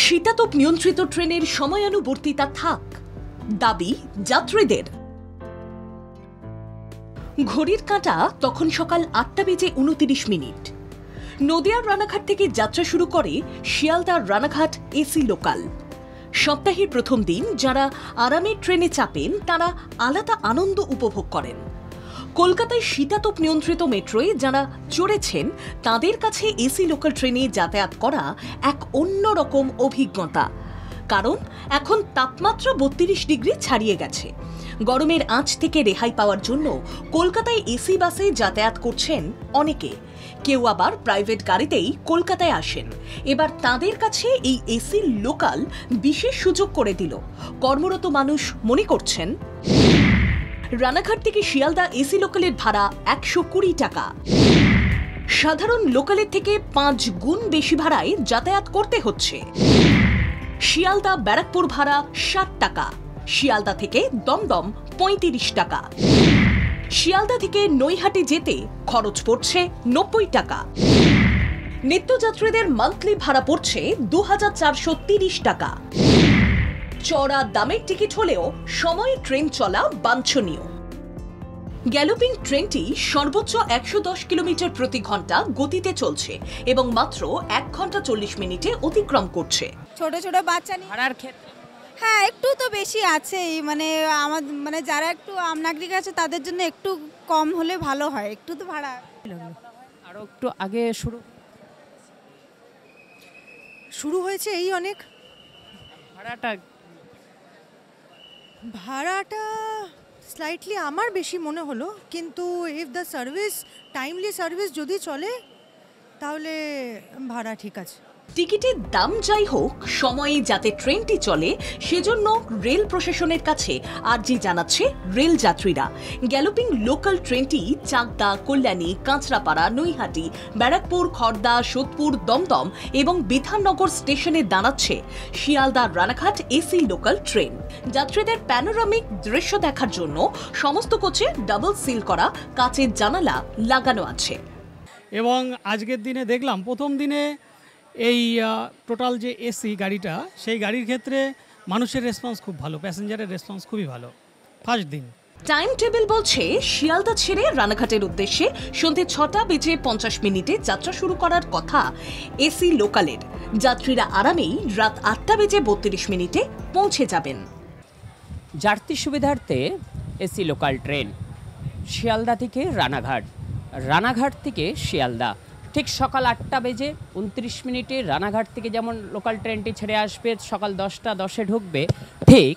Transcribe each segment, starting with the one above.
শীতাতপ নিয়ন্ত্রিত ট্রেনের সময়ানুবর্তিতা থাক, দাবি যাত্রীদের। ঘড়ির কাঁটা তখন সকাল 8:29। নদিয়ার রানাঘাট থেকে যাত্রা শুরু করে শিয়ালদার রানাঘাট এসি লোকাল। সপ্তাহের প্রথম দিন যারা আরামের ট্রেনে চাপেন তারা আলাদা আনন্দ উপভোগ করেন। কলকাতায় শীতাতপ নিয়ন্ত্রিত মেট্রোয় যারা চড়েছেন তাদের কাছে এসি লোকাল ট্রেনে যাতায়াত করা এক অন্যরকম অভিজ্ঞতা। কারণ এখন তাপমাত্রা 32 ডিগ্রি ছাড়িয়ে গেছে। গরমের আঁচ থেকে রেহাই পাওয়ার জন্য কলকাতায় এসি বাসে যাতায়াত করছেন অনেকে। কেউ আবার প্রাইভেট গাড়িতেই কলকাতায় আসেন। এবার তাদের কাছে এই এসি লোকাল বিশেষ সুযোগ করে দিল। কর্মরত মানুষ মনে করছেন, রানাঘাট থেকে শিয়ালদা এসি লোকালের ভাড়া 120 টাকা। সাধারণ লোকালের থেকে 5 গুণ বেশি ভাড়ায় যাতায়াত করতে হচ্ছে। শিয়ালদা ব্যারাকপুর ভাড়া 60 টাকা। শিয়ালদা থেকে দমদম 35 টাকা। শিয়ালদা থেকে নৈহাটি যেতে খরচ পড়ছে 90 টাকা। নিত্যযাত্রীদের মান্থলি ভাড়া পড়ছে 2430 টাকা। চড়া দামের টিকিট হলেও সময়ে ট্রেন চলা বাঞ্ছনীয়। গ্যালোপিং ট্রেনটি সর্বোচ্চ 110 কিলোমিটার প্রতি ঘন্টা গতিতে চলছে এবং মাত্র 1 ঘন্টা 40 মিনিটে অতিক্রম করছে। ছোট ছোট বাচ্চা নিয়ে ভাড়ার ক্ষেত্রে হ্যাঁ একটু তো বেশি আছেই, মানে যারা একটু আম নাগরিক আছে তাদের জন্য একটু কম হলে ভালো হয়। একটু তো ভাড়া আরো একটু আগে শুরু হয়েছে এই অনেক। ভাড়াটা স্লাইটলি আমার বেশি মনে হলো, কিন্তু if the service timely service যদি চলে তাহলে ভাড়া ঠিক আছে। টিকিটের দাম যাই হোক, সময়ে যাতে ট্রেনটি চলে সেজন্য রেল প্রশাসনের কাছে আর্জি জানাচ্ছে রেল যাত্রীরা। গ্যালোপিং লোকাল ট্রেনটি চাকদা, কল্যাণী, কাঁচরাপাড়া, নৈহাটি, ব্যারাকপুর, খড়দা, সোদপুর, দমদম এবং বিধাননগর স্টেশনে দাঁড়াচ্ছে Sealdah Ranaghat AC local train. যাত্রীদের প্যানোরামিক দৃশ্য দেখার জন্য সমস্ত কোচে ডাবল সিল করা কাচের জানালা লাগানো আছে। এবং আজকের দিনে দেখলাম প্রথম দিনে এই টোটাল যে এসি গাড়িটা, সেই গাড়ির ক্ষেত্রে মানুষের রেসপন্স খুব ভালো, প্যাসেঞ্জারের রেসপন্স খুবই ভালো ফার্স্ট দিন। টাইম টেবিল বলছে শিয়ালদা ছেড়ে রানাঘাটের উদ্দেশ্যে সন্ধ্যে 6:50 যাত্রা শুরু করার কথা এসি লোকালের। যাত্রীরা আরামেই রাত 8:32 পৌঁছে যাবেন। যাত্রী সুবিধার্থে এসি লোকাল ট্রেন শিয়ালদা থেকে রানাঘাট, রানাঘাট থেকে শিয়ালদা ঠিক সকাল 8:29 রানাঘাট থেকে যেমন লোকাল ট্রেনটি ছেড়ে আসবে, সকাল 10:10 ঢুকবে, ঠিক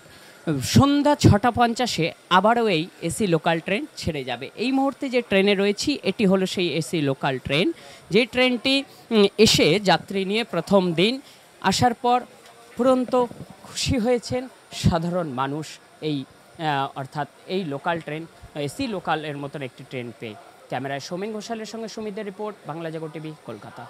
সন্ধ্যা 6:50 আবারও এই এসি লোকাল ট্রেন ছেড়ে যাবে। এই মুহূর্তে যে ট্রেনে রয়েছি এটি হলো সেই এসি লোকাল ট্রেন, যে ট্রেনটি এসে যাত্রী নিয়ে প্রথম দিন আসার পর পুরন্ত খুশি হয়েছেন সাধারণ মানুষ এই অর্থাৎ এই লোকাল ট্রেন, এসি লোকালের মতন একটি ট্রেন পেয়ে। ক্যামেরায় সৌমেন ঘোষালের সঙ্গে সুমিতের রিপোর্ট, বাংলা জাগো টিভি, কলকাতা।